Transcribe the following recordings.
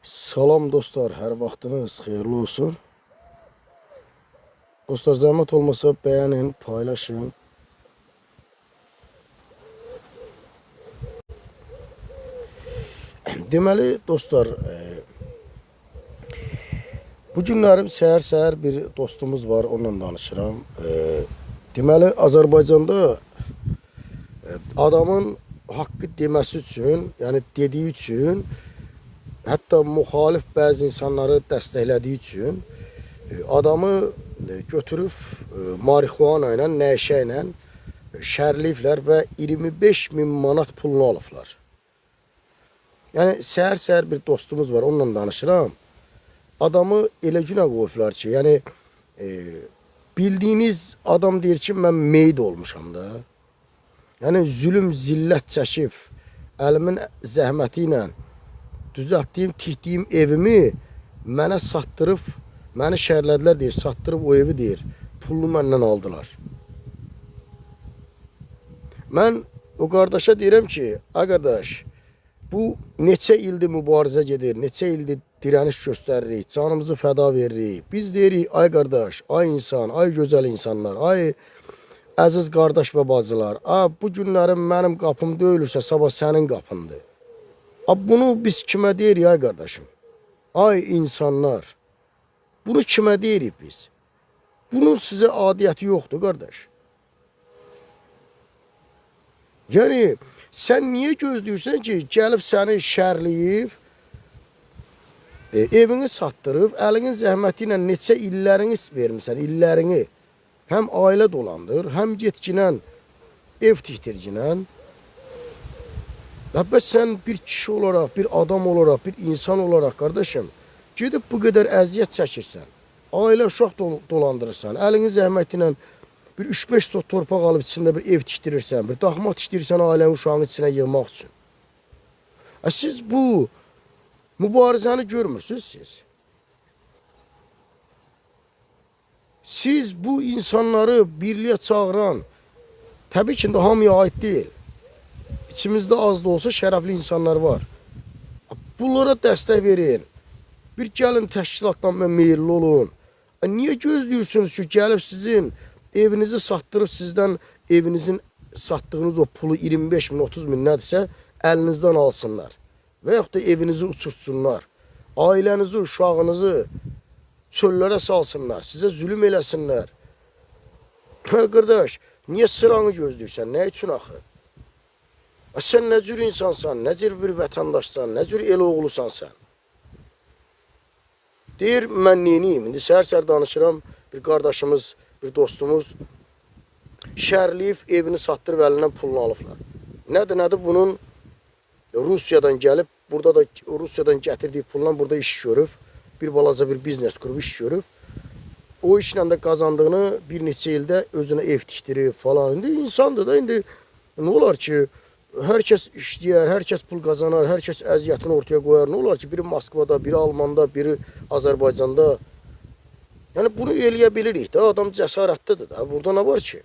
Salam dostlar, hər vaxtınız xeyirli olsun. Dostlar, zəhmət olmasa bəyənin, paylaşın. Deməli dostlar, bu günlərim səhər-səhər bir dostumuz var, onunla danışıram. Deməli, Azərbaycanda adamın haqqı deməsi üçün, yəni dediyi üçün, hətta müxalif bəzi insanları dəstəklədiyi üçün adamı götürüb marihuana ilə, nəşə ilə şərliyiblər və 25.000 manat pulunu alıblar. Yəni səhər-səhər bir dostumuz var, onunla danışıram. Adamı elə günə qoyublar ki, yəni bildiyiniz adam deyir ki, mən meyid olmuşam da. Yəni zülüm, zillət çəkib, əlimin zəhməti ilə düzəltdiyim, tikdiyim evimi mənə satdırıb, məni şərlədilər deyir, satdırıb o evi deyir, pulunu məndən aldılar. Mən o qardaşa deyirəm ki, ay qardaş, bu neçə ildir mübarizə gedir, neçə ildir dirəniş göstəririk, canımızı fəda veririk. Biz deyirik, ay qardaş, ay insan, ay gözəl insanlar, ay əziz qardaş və bacılar, bu günlərim mənim qapım döyülürsə, sabah sənin qapındır. Bunu biz kimə deyirik ay qardaşım? Ay insanlar, bunu kimə deyirik biz? Bunun sizə adiyyəti yoxdur qardaş. Yəni, sən niyə gözləyirsən ki, gəlib səni şərləyib, evini satdırıb, əlinin zəhməti ilə neçə illərini vermirsən, illərini. Həm ailə dolandır, həm getginən, ev tikdirginən. Bəs sən bir kişi olaraq, bir adam olaraq, bir insan olaraq qardaşım, gedib bu qədər əziyyət çəkirsən, ailə uşaq dolandırırsan, əlinin zəhməti ilə bir 3-5 sot torpaq alıb içində bir ev tikdirirsən, bir daxma tikdirirsən ailənin uşağının içinə yığmaq üçün. Siz bu mübarizəni görmürsünüz siz. Siz bu insanları birliyə çağıran, təbii ki, hamıya aid deyil. İçimizdə az da olsa şərəfli insanlar var. Bunlara dəstək verin. Bir gəlin təşkilatla meyilli olun. Niyə gözləyirsiniz ki, gəlib sizin evinizi satdırıb sizdən evinizin satdığınız o pulu 25.000, 30.000 nədirsə əlinizdən alsınlar. Və yaxud da evinizi uçurtsunlar. Ailənizi, uşağınızı çöllərə salsınlar. Sizə zülüm eləsinlər. Qardaş, niyə sıranı gözləyirsən? Nə üçün axı? Sən nə cür insansan, nə cür bir vətəndaşsan, nə cür el oğlusan sən? Deyir, mən neyiniyim? İndi səhər-səhər danışıram, bir qardaşımız, bir dostumuz şərliyib, evini satdırıb əlindən pulunu alıblar. Nədir bunun? Rusiyadan gəlib, burada da Rusiyadan gətirdiyi pulla burada iş görüb, bir balaca bir biznes qurub iş görüb. O işlə də qazandığını bir neçə ildə özünə ev tikdirib falan. İndi insandır da, indi nə olar ki, hər kəs işləyər, hər kəs pul qazanar, hər kəs əziyyətini ortaya qoyar. Nə olar ki, biri Moskvada, biri Almanda, biri Azərbaycanda. Yəni, bunu eləyə bilirik də, adam cəsarətlidir də. Burada nə var ki?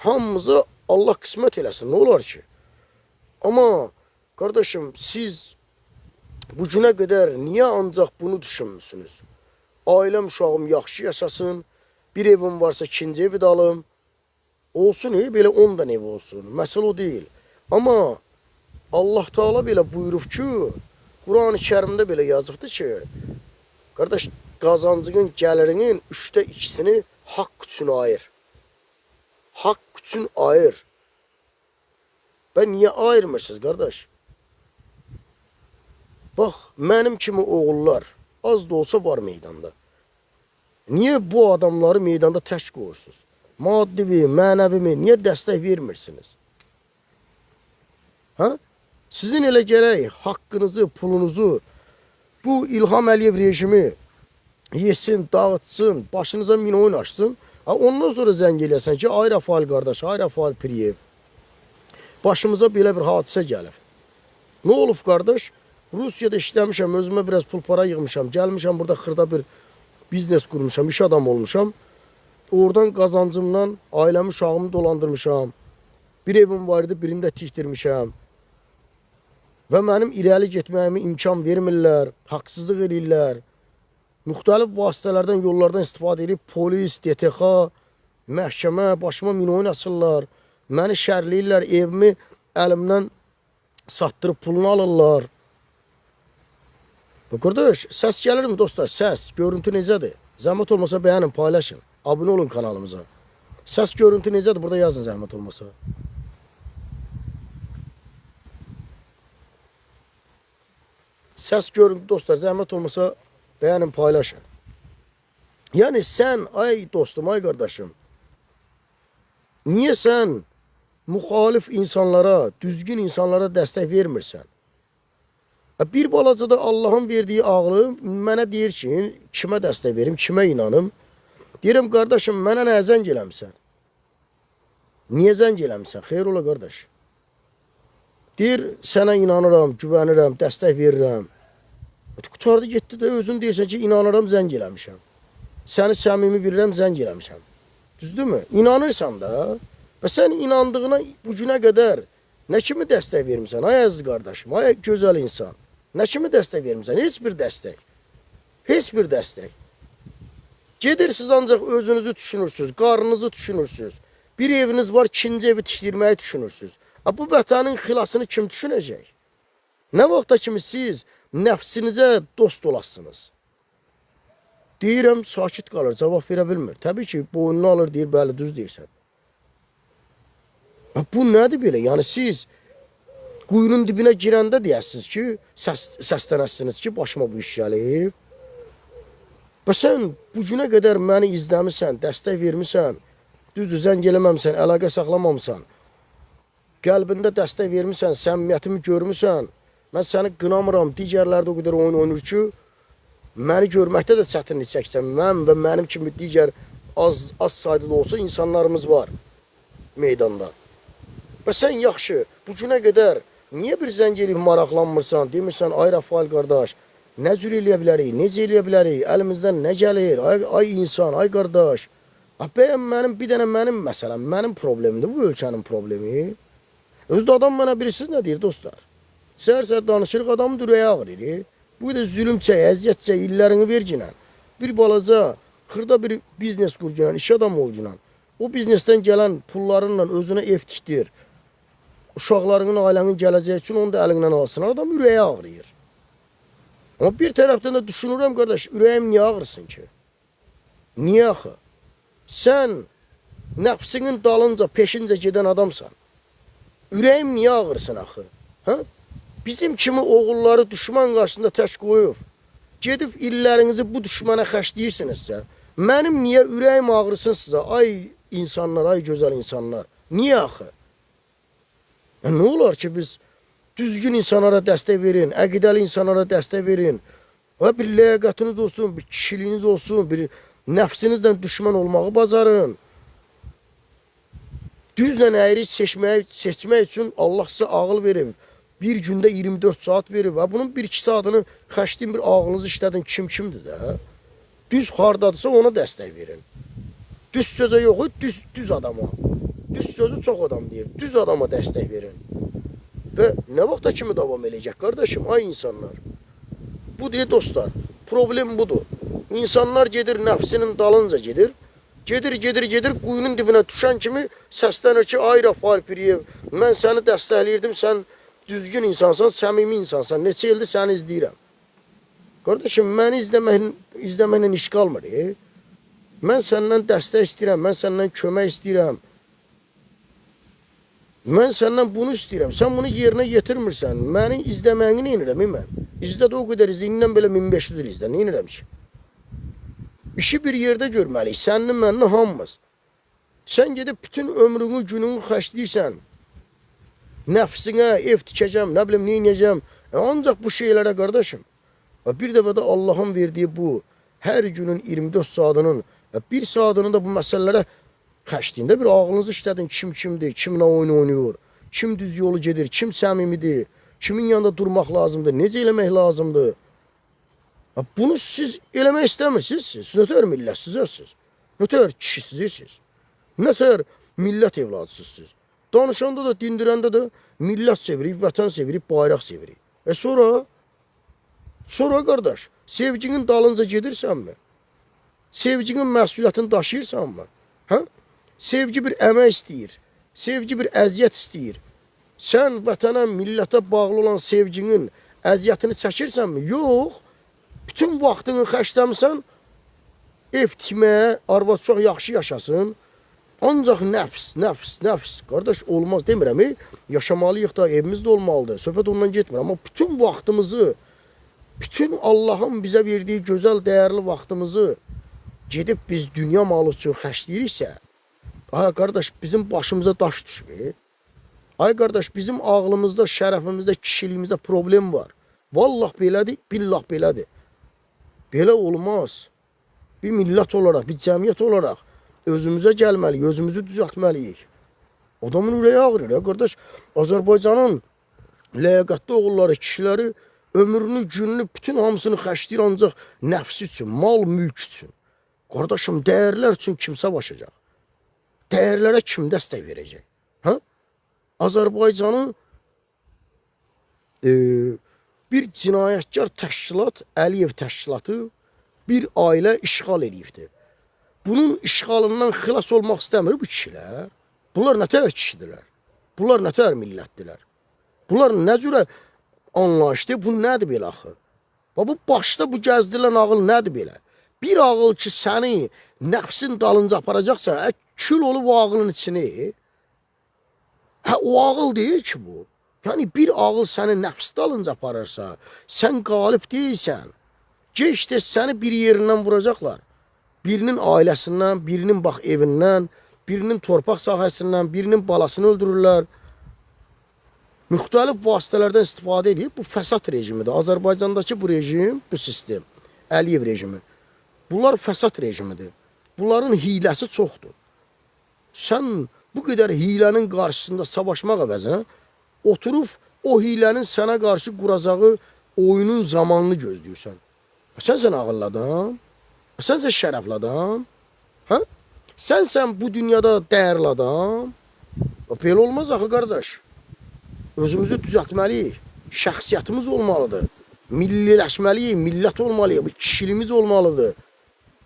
Hamımıza Allah qismət eləsin, nə olar ki? Amma, qardaşım, siz bu günə qədər niyə ancaq bunu düşünmüsünüz? Ailəm, uşağım yaxşı yaşasın, bir evim varsa ikinci evi də alım. Olsun, belə 10 da ev olsun. Məsələ o deyil. Amma Allah Teala belə buyurub ki, Quran-ı Kərimdə belə yazıbdır ki, qardaş, qazancının, gəlirinin 3də 2-sini haqq üçün ayır. Haqq üçün ayır. Niyə ayırmırsınız, qardaş? Bax, mənim kimi oğullar az da olsa var meydanda. Niyə bu adamları meydanda tək qoyursunuz? Maddivi, mənəvimi, niyə dəstək vermirsiniz? Sizin elə gərək haqqınızı, pulunuzu bu İlham Əliyev rejimi yesin, dağıtsın, başınıza min oyun açsın. Ondan sonra zəng eləyəsən ki, ay Rafael qardaş, ay Rafael Piriyev, başımıza belə bir hadisə gəlib. Nə olub qardaş? Rusiyada işləmişəm, özümə biraz pul para yığmışam, gəlmişəm burada xırda bir biznes qurmuşam, iş adam olmuşam. Oradan qazancımdan ailəmi, uşağımı dolandırmışam. Bir evim var idi, birində tikdirmişəm. və mənim irəli getməyimə imkan vermirlər, haqsızlıq edirlər. Müxtəlif vasitələrdən, yollardan istifadə edib polis, DTX, məhkəmə, başıma minoyun açırlar. Məni şərləyirlər, evimi əlimdən satdırıb pulunu alırlar. Qardaş, səs gəlir mi dostlar? Səs, görüntü necədir? Zəhmət olmasa bəyənin, paylaşın. Abunə olun kanalımıza. Səs, görüntü necədir? Burada yazın zəhmət olmasa. Səs, görüntü dostlar, zəhmət olmasa bəyənin, paylaşın. Yəni sən, ay dostum, ay qardaşım, niyə sən müxalif insanlara, düzgün insanlara dəstək vermirsən? Bir balaca da Allahın verdiyi ağlı mənə deyir ki, kimə dəstək verim, kimə inanım? Deyirəm, qardaşım, mənə nə zəng eləmsən? Niyə zəng eləmsən? Xeyr ola, qardaş. Deyir, sənə inanıram, güvənirəm, dəstək verirəm. Qutardı getdi də, özün deyirsən ki, inanıram, zəng eləmişəm. Səni səmimi bilirəm, zəng eləmişəm. Düzdürmü? İnanırsan da. Və sən inandığına bu günə qədər nə kimi dəstək vermirsən? Ay əziz qardaşım, ay gözəl insan. Nə kimi dəstək vermirsən? Heç bir dəstək. Heç bir dəstək. Gedirsiniz ancaq özünüzü düşünürsünüz, qarnınızı düşünürsünüz. Bir eviniz var, ikinci evi tikdirməyi düşünürsünüz. Bu vətənin xilasını kim düşünəcək? Nə vaxta kimi siz nəfsinizə dost olasınız? Deyirəm, sakit qalır, cavab verə bilmir. Təbii ki, boynunu alır, deyir, bəli, düz deyirsən. Bu nədir belə? Yəni siz quyunun dibinə girəndə deyəsiniz ki, səslənəsiniz ki, başıma bu iş gəlib. Və sən bu günə qədər məni izləmirsən, dəstək vermirsən, düzdür, zəng eləməmsən, əlaqə saxlamamısan, qəlbində dəstək vermirsən, səmimiyyətimi görmürsən, mən səni qınamıram, digərlərdə o qədər oyun oynur ki, məni görməkdə də çətinlik çəksən, mən və mənim kimi digər az sayda da olsa insanlarımız var meydanda. Və sən yaxşı, bu günə qədər niyə bir zəng eləyib maraqlanmırsan, demirsən, ay Rafael qardaş, nə cür eləyə bilərik, necə eləyə bilərik, əlimizdən nə gəlir, ay insan, ay qardaş. Bəyəm mənim, bir dənə mənim məsələm, mənim problemimdir, bu ölkənin problemi. Özdə adam mənə bilirsiniz nə deyir dostlar? Səhər-səhər danışırıq, adamın ürəyi ağrıyır. Bu da zülüm çək, əziyyət çək, illərini verginən. Bir balaca, xırda bir biznes qurginən, iş adamı olginən. O biznesdən gələn pullarınla özünə ev tikdir. Uşaqlarının, ailənin gələcəyi üçün onu da əlindən alsın. Adam ürəyi ağrıyır. Amma bir tərəfdən də düşünürəm, qardaş, ürəyim niyə ağrısın ki? Niyə axı? Sən nəfsinin dalınca, peşincə gedən adamsan. Ürəyim niyə ağrısın axı? Hə? Bizim kimi oğulları düşman qarşısında tək qoyub, gedib illərinizi bu düşmana xərcləyirsinizsə, mənim niyə ürəyim ağrısın sizə? Ay insanlar, ay gözəl insanlar. Niyə axı? Nə olar ki, biz düzgün insanlara dəstək verin, əqidəli insanlara dəstək verin. Və bir ləyaqətiniz olsun, bir kişiliyiniz olsun, bir nəfsinizlə düşman olmağı bacarın. Düzlə əyri seçmək üçün Allah sizə ağıl verib. Bir gündə 24 saat verib. Və bunun 1-2 saatını xərcləyin, bir ağlınızı işlədin, kimdir də? Düz xardadırsa ona dəstək verin. Düz sözə yox, düz adama. Düz sözü çox adam deyir. Düz adama dəstək verin. Və nə vaxta kimi davam eləyəcək, qardaşım, ay insanlar? Bu deyir, dostlar, problem budur. İnsanlar gedir, nəfsinin dalınca gedir. Gedir, quyunun dibinə düşən kimi səslənir ki, ay Rafael Piriyev, mən səni dəstəkləyirdim, sən düzgün insansan, səmimi insansan, neçə ildir səni izləyirəm. Qardaşım, məni izləməklə iş qalmır. Mən səndən dəstək istəyirəm, mən səndən kömək istəyirəm. Mən səndən bunu istəyirəm, sən bunu yerinə yetirmirsən, məni izləməyini neynirəm mən? İzlə də o qədər izlə, indən belə 1500 il izlə, neynirəm ki? İşi bir yerdə görməliyik, sənin mənlə hamımız. Sən gedib bütün ömrünü, gününü xərcləyirsən, nəfsinə, ev tikəcəm, nə bilim, neynəyəcəm, ancaq bu şeylərə, qardaşım. Bir dəfə də Allahın verdiyi bu, hər günün 24 saatının, bir saatını da bu məsələlərə xərcliyində bir ağlınızı işlədin, kimdir, kimlə oyun oynayır, kim düz yolu gedir, kim səmimidir, kimin yanında durmaq lazımdır, necə eləmək lazımdır. Bunu siz eləmək istəmirsiniz, siz nətər millətsizsiniz, nətər kişisizsiniz, nətər millət evladısınız siz. Danışanda da, dindirəndə də millət sevirik, vətən sevirik, bayraq sevirik. Sonra qardaş, sevginin dalınca gedirsənmi? Sevginin məsuliyyətini daşıyırsanmı? Hə? Sevgi bir əmək istəyir. Sevgi bir əziyyət istəyir. Sən vətənə, millətə bağlı olan sevginin əziyyətini çəkirsənmi? Yox. Bütün vaxtını xərcləmirsən, ev tikməyə, arvad çox yaxşı yaşasın. Ancaq nəfs. Qardaş, olmaz demirəm. Yaşamalıyıq da, evimiz də olmalıdır. Söhbət ondan getmir. Amma bütün vaxtımızı, bütün Allah'ın bizə verdiyi gözəl, dəyərli vaxtımızı gedib biz dünya malı üçün xərcləyiriksə, ay qardaş, bizim başımıza daş düşmür. Ay qardaş, bizim ağlımızda, şərəfimizdə, kişiliyimizdə problem var. Vallah belədir, billah belədir. Belə olmaz. Bir millət olaraq, bir cəmiyyət olaraq özümüzə gəlməliyik, özümüzü düzəltməliyik. Adamın ürəyi ağrır ya qardaş. Azərbaycanın ləyaqətli oğulları, kişiləri ömrünü, gününü, bütün hamısını xərcləyir ancaq nəfsi üçün, mal, mülk üçün. Qardaşım, dəyərlər üçün kim savaşacaq? Dəyərlərə kim dəstək verəcək? Hə? Azərbaycanı bir cinayətkar təşkilat, Əliyev təşkilatı bir ailə işğal edibdir. Bunun işğalından xilas olmaq istəmir bu kişilər. Bunlar nə tər kişidirlər? Bunlar nə tər millətdirlər? Bunlar nə cürə anlayışdır? Bu nədir belə axı? Bu başda bu gəzdirilən ağıl nədir belə? Bir ağıl ki səni nəfsin dalınca aparacaqsa, kül olub o ağılın içini. O ağıl deyil ki bu. Yəni bir ağıl səni nəfs dalınca aparırsa, sən qalib deyilsən. Geçdə səni bir yerindən vuracaqlar. Birinin ailəsindən, birinin bax evindən, birinin torpaq sahəsindən, birinin balasını öldürürlər. Müxtəlif vasitələrdən istifadə edib. Bu fəsad rejimidir. Azərbaycandakı bu rejim, bu sistem, Əliyev rejimi. Bunlar fəsad rejimidir. Bunların hiləsi çoxdur. Sən bu qədər hilənin qarşısında savaşmaq əvəzinə oturub o hilənin sənə qarşı quracağı oyunun zamanını gözləyirsən. Sənsən ağıllı adam, sənsən şərəfli adam, hə? Sənsən bu dünyada dəyərli adam. Belə olmaz axı qardaş. Özümüzü düzəltməliyik. Şəxsiyyətimiz olmalıdır. Milliləşməliyik, millət olmalıyıq, kişiliyimiz olmalıdır.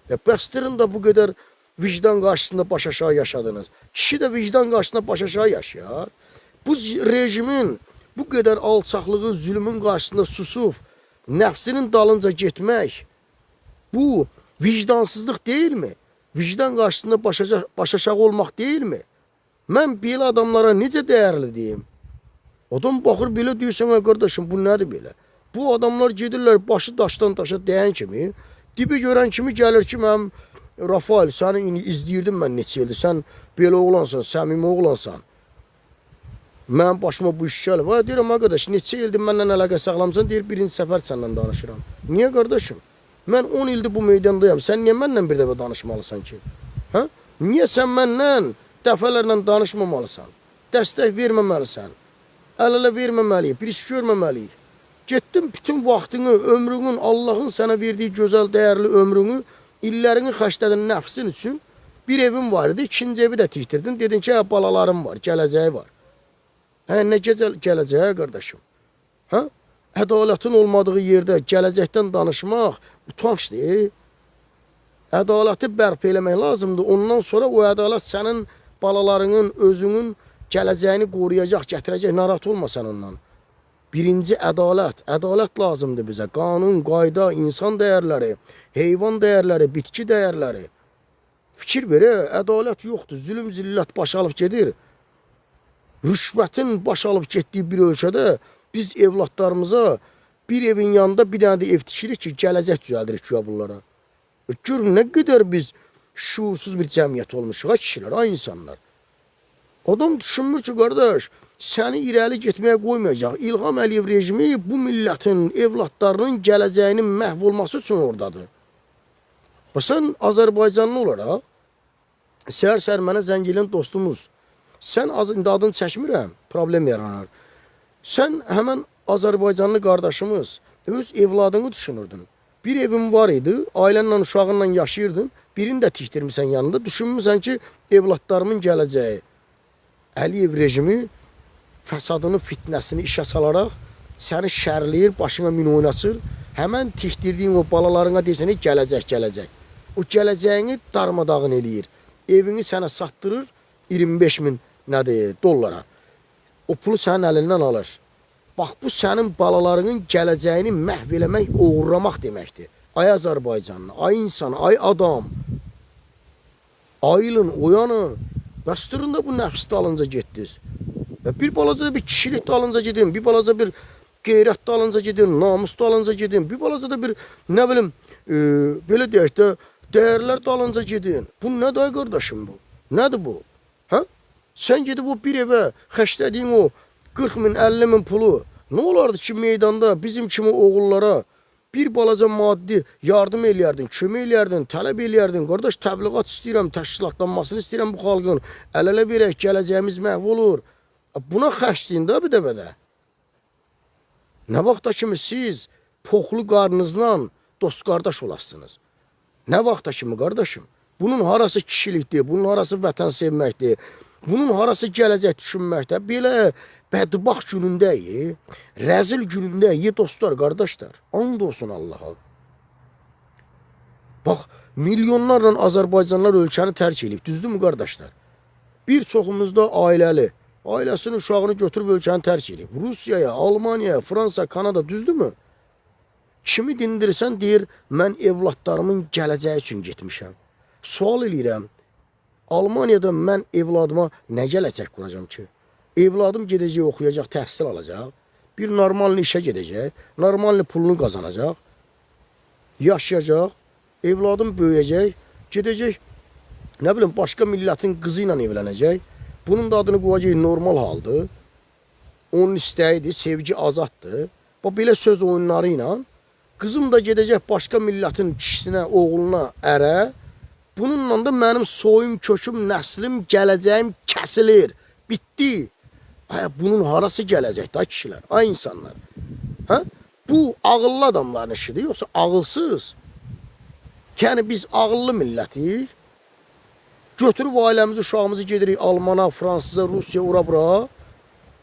Bəstirin də bu qədər vicdan qarşısında baş aşağı yaşadınız. Kişi də vicdan qarşısında baş aşağı yaşayar. Bu rejimin bu qədər alçaqlığı, zülmün qarşısında susub, nəfsinin dalınca getmək, bu vicdansızlıq deyilmi? Vicdan qarşısında baş aşağı olmaq deyilmi? Mən belə adamlara necə dəyərli deyim? Adam baxır belə deyirsən, qardaşım, bu nədir belə? Bu adamlar gedirlər başı daşdan daşa dəyən kimi, dibi görən kimi gəlir ki, mənim Rafael, səni izləyirdim mən neçə ildir, sən belə oğlansan, səmimi oğlansan. Mənim başıma bu iş gəlib. Deyirəm, qardaş, neçə ildir mənlə əlaqə saxlamısan, deyir, birinci səfər səndən danışıram. Niyə qardaşım? Mən 10 ildir bu meydandayam, sən niyə mənlə bir dəfə danışmalısan ki? Hə? Niyə sən mənlə dəfələrlə danışmamalısan? Dəstək verməməlisən? Əl-ələ verməməliyik, bir iş görməməliyik. Getdin bütün vaxtını, ömrünün, Allahın sənə verdiyi gözəl, dəyərli ömrünü, illərini xərclədin nəfsin üçün. Bir evin var idi, ikinci evi də tikdirdin. Dedin ki, balalarım var, gələcəyi var. Nə gələcəyi qardaşım? Hə? Ədalətin olmadığı yerdə gələcəkdən danışmaq utancdır. Ədaləti bərpa eləmək lazımdır. Ondan sonra o ədalət sənin balalarının, özünün gələcəyini qoruyacaq, gətirəcək. Narahat olmasan ondan. Birinci ədalət. Ədalət lazımdır bizə. Qanun, qayda, insan dəyərləri, heyvan dəyərləri, bitki dəyərləri. Fikir ver, ədalət yoxdur. Zülüm, zillət baş alıb gedir. Rüşvətin baş alıb getdiyi bir ölkədə biz evlatlarımıza bir evin yanında bir dənə də ev tikirik ki, gələcək düzəldirik ki, bunlara. Gör, nə qədər biz şuursuz bir cəmiyyət olmuşuq, ha kişilər, ha insanlar. Adam düşünmür ki, qardaş, səni irəli getməyə qoymayacaq. İlham Əliyev rejimi bu millətin, evlatlarının gələcəyinin məhv olması üçün oradadır. Sən Azərbaycanlı olaraq, səhər-səhər mənə zəng eləyən dostumuz, sən indi adını çəkmirəm, problem yaranar. Sən həmən Azərbaycanlı qardaşımız, öz evladını düşünürdün. Bir evin var idi, ailənlə, uşağınla yaşayırdın, birini də tikdirmirsən yanında, düşünmürsən ki, evlatlarımın gələcəyi. Əliyev rejimi fəsadını, fitnəsini işə salaraq səni şərləyir, başına min oynasır. Həmən tikdirdiyin o balalarına desənə gələcək. O gələcəyini darmadağın eləyir. Evini sənə satdırır 25.000 dollara. O pulu sənin əlindən alır. Bax, bu sənin balalarının gələcəyini məhv eləmək, oğurlamaq deməkdir. Ay Azərbaycanlı, ay insan, ay adam. Ayılın, oyanın. Bəstırın da bu nəfs dalınca getdiniz. Bir balaca da bir kişilik dalınca gedin, bir balaca bir qeyrət dalınca gedin, namus dalınca gedin, bir balaca da bir, nə bilim, belə deyək də, dəyərlər dalınca gedin. Bu nədir ay qardaşım bu? Nədir bu? Hə? Sən gedib o bir evə xəşlədiyin o 40.000, 50.000 pulu, nə olardı ki meydanda bizim kimi oğullara bir balaca maddi yardım eləyərdin, kömək eləyərdin, tələb eləyərdin. Qardaş, təbliğat istəyirəm, təşkilatlanmasını istəyirəm bu xalqın. Əl-ələ verək, gələcəyimiz məhv olur. Buna xərcləyin də bir dəvədə. Nə vaxta kimi siz poxlu qarnınızla dost qardaş olasınız? Nə vaxta kimi qardaşım? Bunun harası kişilikdir, bunun harası vətən sevməkdir, bunun harası gələcək düşünməkdir. Belə bədbaxt günündəyik, rəzil günündəyik dostlar, qardaşlar. And olsun Allaha. Bax, milyonlarla Azərbaycanlılar ölkəni tərk edib, düzdürmü qardaşlar? Bir çoxumuz da ailəli. Ailəsinin uşağını götürüb ölkəni tərk edib. Rusiyaya, Almaniyaya, Fransa, Kanada, düzdürmü? Kimi dindirsən deyir, mən evladlarımın gələcəyi üçün getmişəm. Sual eləyirəm, Almaniyada mən evladıma nə gələcək quracam ki? Evladım gedəcək, oxuyacaq, təhsil alacaq, bir normalni işə gedəcək, normalni pulunu qazanacaq, yaşayacaq, evladım böyüyəcək, gedəcək, nə bilim, başqa millətin qızı ilə evlənəcək, bunun da adını qoyacaq normal haldır, onun istəyidir, sevgi azaddır, belə söz oyunları ilə, qızım da gedəcək başqa millətin kişisinə, oğluna, ərə, bununla da mənim soyum, köküm, nəslim, gələcəyim kəsilir, bitdi. Bunun harası gələcək da kişilər, ay insanlar. Hə? Bu ağıllı adamların işidir, yoxsa ağılsız. Yəni biz ağıllı millətik, götürüb ailəmizi, uşağımızı gedirik Almana, Fransıza, Rusiya, ora-bura.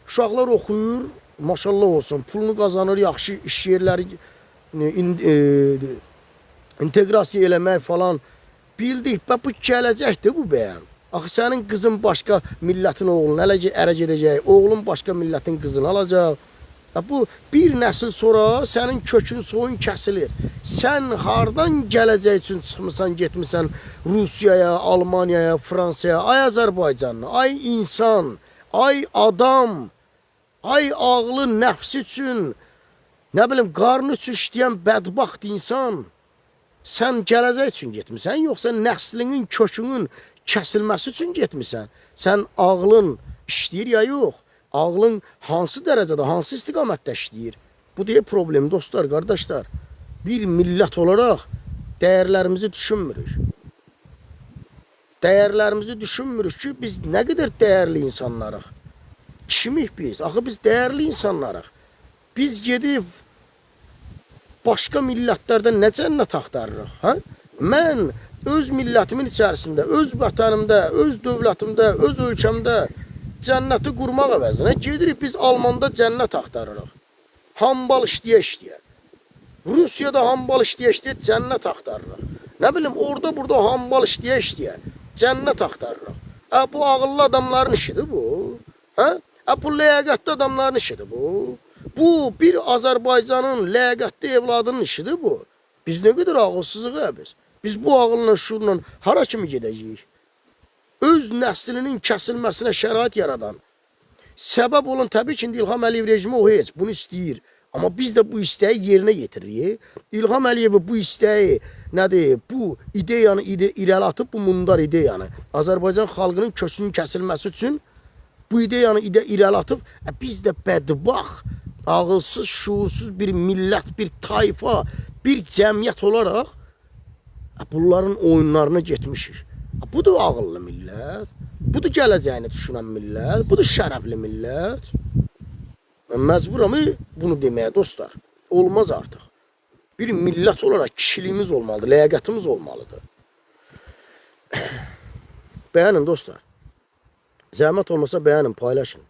Uşaqlar oxuyur, maşallah olsun, pulunu qazanır, yaxşı iş yerləri inteqrasiya eləmək falan. Bildik, bu gələcəkdir bu bəyən. Axı sənin qızın başqa millətin oğlunu ərə gedəcək, oğlun başqa millətin qızını alacaq. Bu bir nəsil sonra sənin kökün, soyun kəsilir. Sən hardan gələcək üçün çıxmısan, getmirsən Rusiyaya, Almaniyaya, Fransaya, ay Azərbaycanlı, ay insan, ay adam, ay ağlı nəfsi üçün, nə bilim, qarnı üçün işləyən bədbaxt insan. Sən gələcək üçün getmirsən, yoxsa nəslinin, kökünün kəsilməsi üçün getmirsən? Sən ağlın işləyir ya yox? Ağlın hansı dərəcədə, hansı istiqamətdə işləyir? Bu deyə problem dostlar, qardaşlar. Bir millət olaraq dəyərlərimizi düşünmürük. Dəyərlərimizi düşünmürük ki, biz nə qədər dəyərli insanlarıq? Kimik biz? Axı biz dəyərli insanlarıq. Biz gedib başqa millətlərdən nə cənnət axtarırıq? Hə? Mən öz millətimin içərisində, öz vətənimdə, öz dövlətimdə, öz ölkəmdə cənnəti qurmaq əvəzinə gedirik biz Almanda cənnət axtarırıq. Hambal işləyə-işləyə. Rusiyada hambal işləyə-işləyə cənnət axtarırıq. Nə bilim, orada-burada hambal işləyə-işləyə cənnət axtarırıq. Bu ağıllı adamların işidir bu. Hə? Bu ləyaqətli adamların işidir bu. Bu bir Azərbaycanın ləyaqətli evladının işidir bu. Biz nə qədər ağılsızıq biz. Biz bu ağılla, şuurla hara kimi gedəcəyik? Öz nəslinin kəsilməsinə şərait yaradan. Səbəb olan təbii ki, İlham Əliyev rejimi o heç, bunu istəyir. Amma biz də bu istəyi yerinə yetiririk. İlham Əliyev bu istəyi, nədir, bu ideyanı irəli atıb, bu mundar ideyanı Azərbaycan xalqının kökünün kəsilməsi üçün bu ideyanı irəli atıb, biz də bədbax, ağılsız, şuursuz bir millət, bir tayfa, bir cəmiyyət olaraq bunların oyunlarına getmişik. Budur ağıllı millət, budur gələcəyini düşünən millət, budur şərəfli millət. Mən məcburam bunu deməyə dostlar. Olmaz artıq. Bir millət olaraq kişiliyimiz olmalıdır, ləyaqətimiz olmalıdır. Bəyənin dostlar. Zəhmət olmasa bəyənin, paylaşın.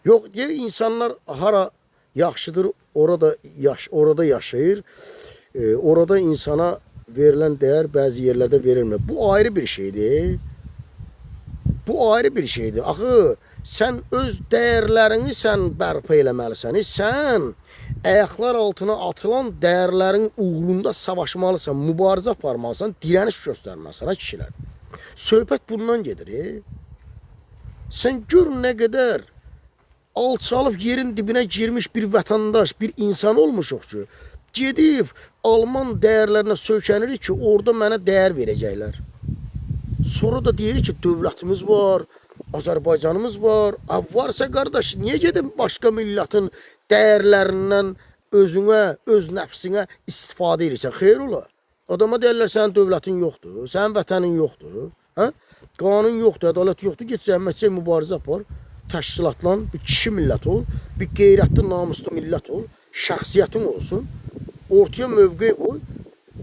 Yox, deyir insanlar hara yaxşıdır, orada yaşayır. Orada insana verilen değer bazı yerlerde verilmir. Bu ayrı bir şeydir. Bu ayrı bir şeydir. Axı sen öz değerlerini sen bərpa eləməlisən. Sen ayaklar altına atılan değerlerin uğrunda savaşmalısan, mübarizə aparmalısan, direniş göstərməlisən, kişilər. Söhbət bundan gedir. Sen gör ne kadar alçalıb yerin dibine girmiş bir vatandaş, bir insan olmuşuq ki, gedib Alman dəyərlərinə söykənirik ki, orada mənə dəyər verəcəklər. Sonra da deyirik ki, dövlətimiz var, Azərbaycanımız var. Varsa qardaş, niyə gedib başqa millətin dəyərlərindən özünə, öz nəfsinə istifadə edirsən? Xeyr ola. Adama deyirlər, sənin dövlətin yoxdur, sənin vətənin yoxdur. Hə? Qanun yoxdur, ədalət yoxdur. Get zəhmətçi mübarizə apar. Təşkilatla bir kişi millət ol, bir qeyrətli, namuslu millət ol, şəxsiyyətin olsun, ortaya mövqe qoy,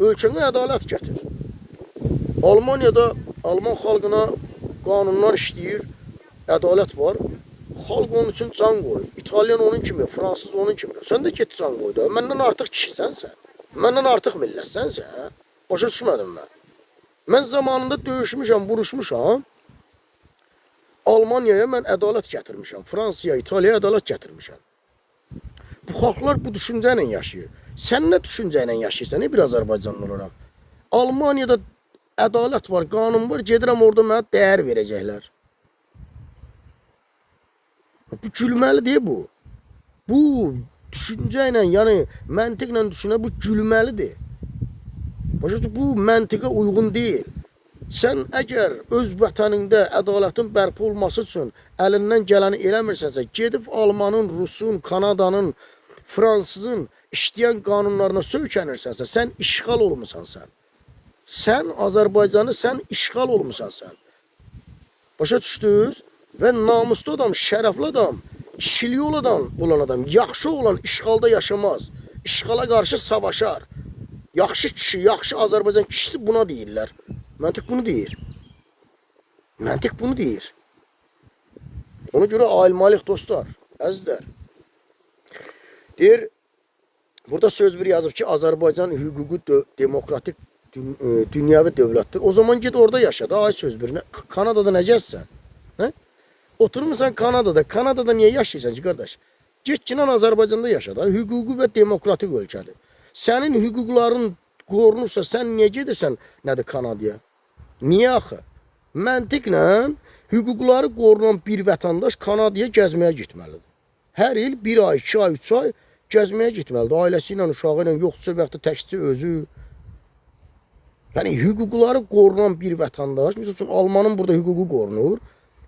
ölkənə ədalət gətir. Almaniyada Alman xalqına qanunlar işləyir, ədalət var, xalq onun üçün can qoyur. İtalyan onun kimi, Fransız onun kimi. Sən də get can qoy da, məndən artıq kişisənsə, məndən artıq millətsənsə, başa düşmədim mən. Mən zamanında döyüşmüşəm, vuruşmuşam. Almanya'ya mən ədalət gətirmişəm. Fransaya, İtalya'ya ədalət gətirmişəm. Bu xalqlar bu düşüncə ilə yaşayır. Sən nə düşüncə ilə yaşayırsan, bir Azərbaycanlı olaraq? Almanya'da ədalət var, qanun var, gedirəm orada mənə dəyər verəcəklər. Bu gülməlidir bu. Bu düşüncə ilə, yəni məntiqlə düşünə bu gülməlidir. Başa bu məntiqə uyğun deyil. Sən əgər öz vətənində ədalətin bərpa olması üçün əlindən gələni eləmirsənsə, gedib Almanın, Rusun, Kanadanın, Fransızın işləyən qanunlarına söykənirsənsə, sən işğal olmusan sən. Sən Azərbaycanı, sən işğal olmusan sən. Başa düşdünüz? Və namuslu adam, şərəfli adam, kişiliyi olan adam, yaxşı olan işğalda yaşamaz. İşğala qarşı savaşar. Yaxşı kişi, yaxşı Azərbaycan kişisi buna deyirlər. Məntiq bunu deyir. Məntiq bunu deyir. Ona görə ayılmalıyıq dostlar, əzizlər. Deyir, burada söz bir yazıb ki, Azərbaycan hüquqi demokratik dünyəvi dövlətdir. O zaman ged orada yaşa da, ay söz bir. Kanadada necəsən? Oturmuşsan Kanadada. Kanadada niyə yaşayırsan ki, qardaş? Get ki, Azərbaycanda yaşa da, hüquqi və demokratik ölkədir. Sənin hüquqların qorunursa, sən niyə gedirsən nədir Kanadaya? Niyə axı? Məntiqlə hüquqları qorunan bir vətəndaş Kanadaya gəzməyə gitməlidir. Hər il 1 ay, 2 ay, 3 ay gəzməyə gitməlidir. Ailəsi ilə, uşağı ilə, yoxdursa və yaxud da təkcə özü. Yəni, hüquqları qorunan bir vətəndaş, misal üçün, Almanın burada hüququ qorunur.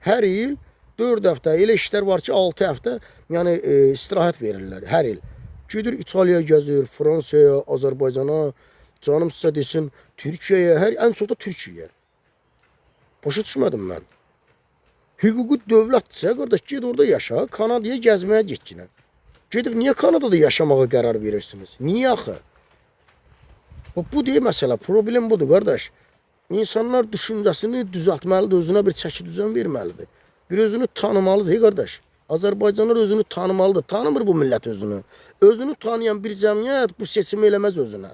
Hər il 4 həftə, elə işlər var ki, 6 həftə yəni, istirahət verirlər, hər il. Gedir İtalya gəzir, Fransaya, Azərbaycana, canım sizə desin, Türkiyəyə, ən çox da Türkiyəyə. Başa düşmədim mən. Hüquqi dövlətdirsə, qardaş, ged orada yaşa, Kanadaya gəzməyə getkinə. Gedib, niyə Kanadada yaşamağa qərar verirsiniz? Niyə axı? Bu deyə məsələ, problem budur, qardaş. İnsanlar düşüncəsini düzəltməlidir, özünə bir çəki düzən verməlidir. Bir özünü tanımalıdır, qardaş. Azərbaycanlar özünü tanımalıdır. Tanımır bu millət özünü. Özünü tanıyan bir cəmiyyət bu seçimi eləməz özünə.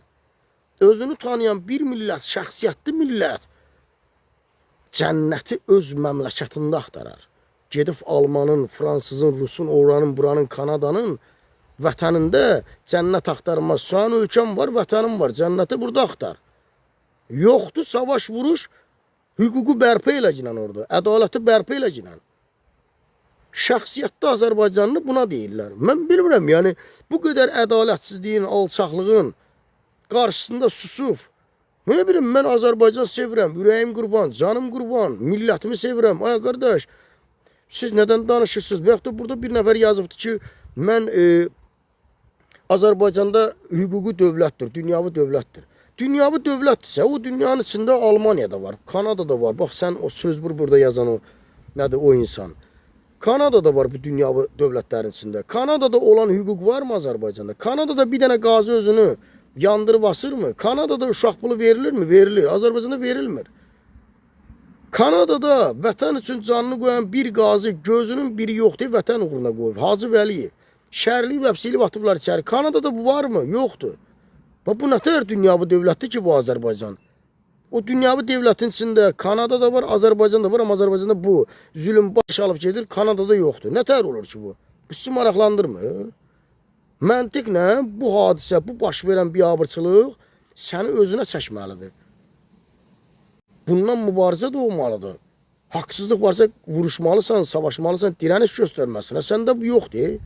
Özünü tanıyan bir millət, şəxsiyyətli millət cənnəti öz məmləkətində axtarar. Gedib Almanın, Fransızın, Rusun, oranın, buranın, Kanadanın vətənində cənnət axtarmaz. Sənin ölkən var, vətənin var. Cənnəti burada axtar. Yoxdur, savaş, vuruş, hüququ bərpa eləcəkən orada. Ədaləti bərpa eləcəkən. Şəxsiyyətli Azərbaycanlı buna deyirlər. Mən bilmirəm, yəni bu qədər ədalətsizliyin, alçaqlığın qarşısında susub. Nə bilim, mən Azərbaycan sevirəm, ürəyim qurban, canım qurban, millətimi sevirəm. Ay qardaş, siz nədən danışırsınız? Və yaxud da burada bir nəfər yazıbdır ki, mən Azərbaycanda hüquqi dövlətdir, dünyavi dövlətdir. Dünyavi dövlətdirsə, o dünyanın içində Almaniyada var, Kanadada var. Bax, sən o söz burada yazan o, nədir o insan? Kanadada var bu dünyavi dövlətlərin içində. Kanadada olan hüquq var mı Azərbaycanda? Kanadada bir dənə qazi özünü yandırıb asır mı? Kanadada uşaq pulu verilir mi? Verilir. Azərbaycanda verilmir. Kanadada vətən üçün canını qoyan bir qazi gözünün biri yoxdur, vətən uğruna qoyub. Hacı Vəliyev. Şərliyib, həbsiyib atıblar içəri. Kanadada bu var mı? Yoxdur. Bu nətər dünyavi dövlətdir ki, bu Azərbaycan? O dünyavi dövlətin içində Kanadada var, Azərbaycanda var, amma Azərbaycanda bu zülm baş alıb gedir, Kanadada yoxdur. Nətər olur ki bu? Bu sizi maraqlandırmır? Məntiq nə? Bu hadisə, bu baş verən biabırçılıq səni özünə çəkməlidir. Bundan mübarizə də olmalıdır. Haqsızlıq varsa vuruşmalısan, savaşmalısan, dirəniş göstərməsin. Səndə bu yoxdur.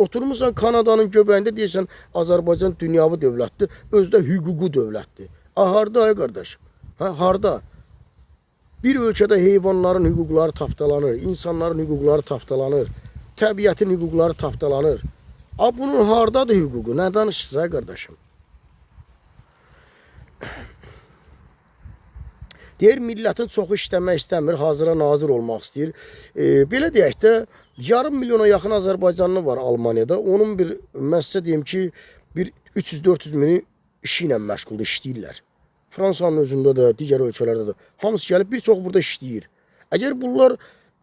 Oturmuşsan Kanadanın göbəyində deyirsən, Azərbaycan dünyavi dövlətdir, özdə hüquqi dövlətdir. Harda ay qardaşım? Harda? Bir ölkədə heyvanların hüquqları tapdalanır, insanların hüquqları tapdalanır, təbiətin hüquqları tapdalanır. Bunun hardadır hüququ? Nə danışırsınız ay qardaşım? Deyir, millətin çoxu işləmək istəmir, hazıra nazir olmaq istəyir. Belə deyək də, yarım milyona yaxın Azərbaycanlı var Almaniyada. Onun mən sizə deyim ki, 300-400 mini işi ilə məşğuldur, işləyirlər. Fransanın özündə də, digər ölkələrdə də. Hamısı gəlib, bir çox burada işləyir. Əgər bunlar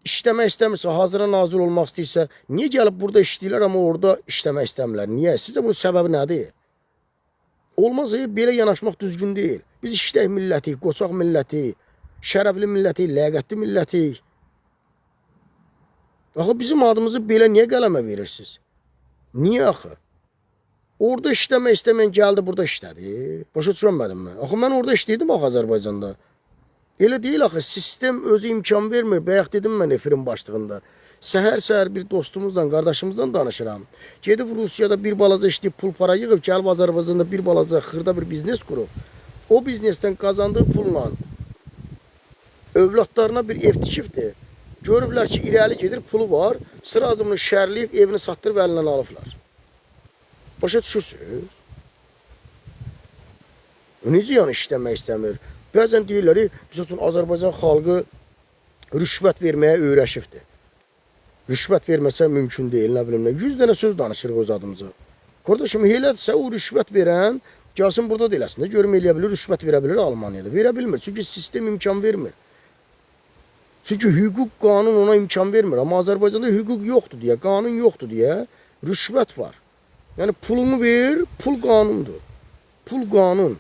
işləmək istəmirsə, hazıra nazir olmaq istəyirsə, niyə gəlib burada işləyirlər, amma orada işləmək istəmirlər? Niyə? Sizcə bunun səbəbi nədir? Olmaz, belə yanaşmaq düzgün deyil. Biz işlək millətik, qoçaq millətik, şərəfli millətik, ləyaqətli millətik. Axı bizim adımızı belə niyə qələmə verirsiniz? Niyə axı? Orada işləmək istəməyən gəldi, burada işlədi. Başa düşənmədim mən. Axı mən orada işləyirdim axı Azərbaycanda. Elə deyil axı, sistem özü imkan vermir. Bayaq dedim mən efirin başlığında. Səhər-səhər bir dostumuzla, qardaşımızla danışıram. Gedib Rusiyada bir balaca işləyib pul para yığıb, gəlib Azərbaycanda bir balaca xırda bir biznes qurub. O biznesdən qazandığı pulla övladlarına bir ev tikibdir. Görüblər ki, irəli gedir, pulu var. Sıra azımını şərliyib, evini satdırıb əlindən alıblar. Başa düşürsünüz? Necə yəni işləmək istəmir? Bəzən deyirlər, Azərbaycan xalqı rüşvət verməyə öyrəşibdir. Rüşvət verməsə mümkün deyil, nə bilim nə. 100 dənə söz danışırıq öz adımıza. Qardaşım, elədirsə o rüşvət verən, gəlsin burada da eləsin də, görüm eləyə bilir, rüşvət verə bilir Almaniyada. Verə bilmir, çünki sistem imkan vermir. Çünki hüquq, qanun ona imkan vermir. Amma Azərbaycanda hüquq yoxdur deyə, qanun yoxdur deyə rüşvət var. Yəni pulunu ver, pul qanundur. Pul qanun.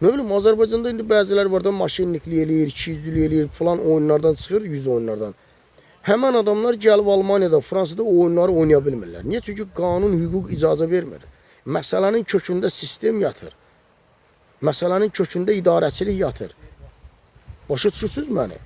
Nə bilim, Azərbaycanda indi bəzilər var da maşinlikli eləyir, 200'lük eləyir, falan oyunlardan çıxır, 100 oyunlardan. Həmən adamlar gəlib Almaniyada, Fransada o oyunları oynaya bilmirlər. Niyə? Çünki qanun, hüquq icazə vermir. Məsələnin kökündə sistem yatır. Məsələnin kökündə idarəçilik yatır. Başa düşürsünüz məni?